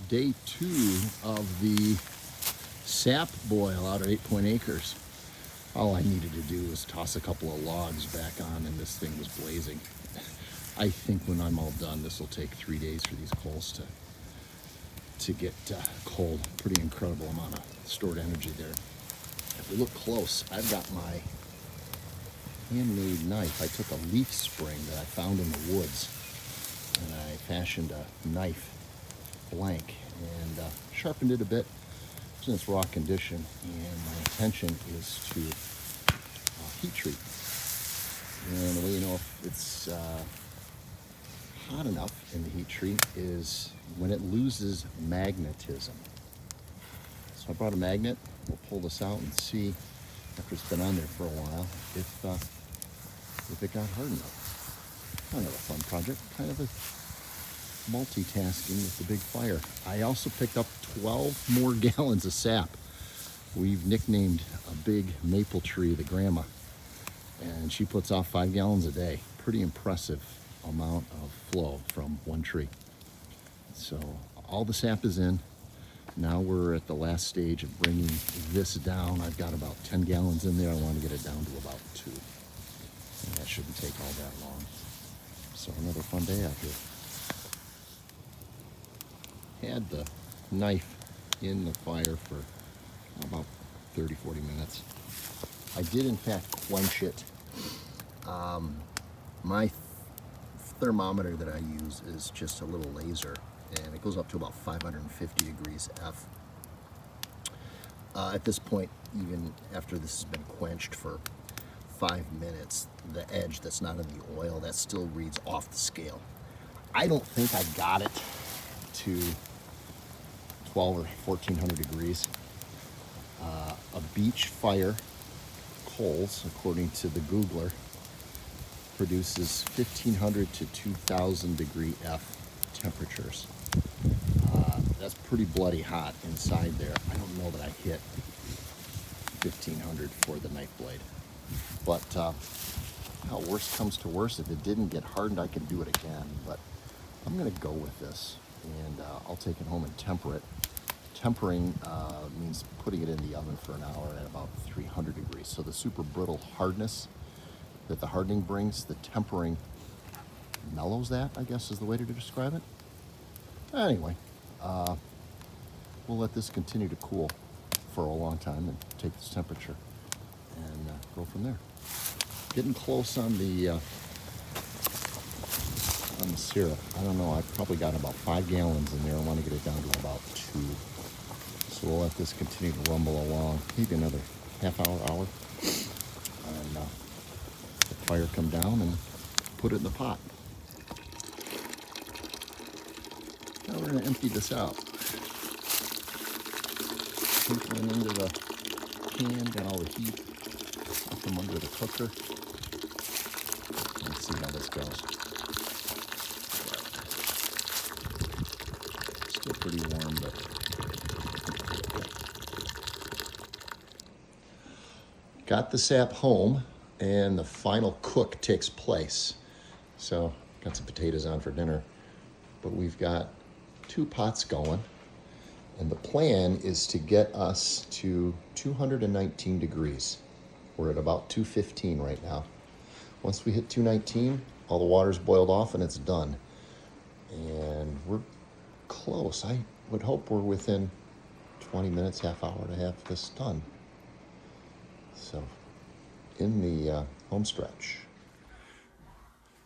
day 2 of the sap boil out at 8 acres. All I needed to do was toss a couple of logs back on and this thing was blazing. I think when I'm all done, this will take 3 days for these coals to get cold. Pretty incredible amount of stored energy there. If we look close, I've got my handmade knife. I took a leaf spring that I found in the woods and I fashioned a knife blank and sharpened it a bit. It's in its raw condition, and my intention is to heat treat. And the way you know if it's hot enough in the heat treat is when it loses magnetism. So I brought a magnet. We'll pull this out and see, after it's been on there for a while, if it got hard enough. Kind of a fun project, kind of a multitasking with the big fire. I also picked up 12 more gallons of sap. We've nicknamed a big maple tree the grandma, and she puts off 5 gallons a day. Pretty impressive amount of flow from one tree. So all the sap is in. Now we're at the last stage of bringing this down. I've got about 10 gallons in there. I want to get it down to about 2. And that shouldn't take all that long. So another fun day out here. Had the knife in the fire for about 30-40 minutes. I did in fact quench it. My thermometer that I use is just a little laser, and it goes up to about 550 degrees F. At this point, even after this has been quenched for 5 minutes, the edge that's not in the oil, that still reads off the scale. I don't think I got it to 12 or 1400 degrees. A beach fire coals, according to the Googler, produces 1500 to 2000 degree F temperatures. That's pretty bloody hot inside there. I don't know that I hit 1500 for the knife blade, but how worst comes to worst, if it didn't get hardened, I can do it again. But I'm gonna go with this, and I'll take it home and temper it. Tempering means putting it in the oven for an hour at about 300 degrees. So the super brittle hardness that the hardening brings, the tempering mellows that, I guess is the way to describe it. Anyway, we'll let this continue to cool for a long time and take this temperature and go from there. Getting close on the syrup. I don't know, I've probably got about 5 gallons in there. I want to get it down to about 2. So we'll let this continue to rumble along, maybe another half hour, and let the fire come down and put it in the pot. Now we're going to empty this out. Sprinkling into the can, got all the heat up from under the cooker. Let's see how this goes. Still pretty warm, but got the sap home, and the final cook takes place. So got some potatoes on for dinner, but we've got 2 pots going, and the plan is to get us to 219 degrees. We're at about 215 right now. Once we hit 219, all the water's boiled off and it's done. And we're close. I would hope we're within 20 minutes, half hour to have this done. So, in the home stretch.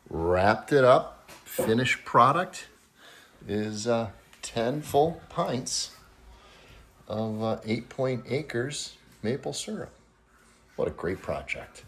Wrapped it up. Finished product is 10 full pints of 8 acres maple syrup. What a great project.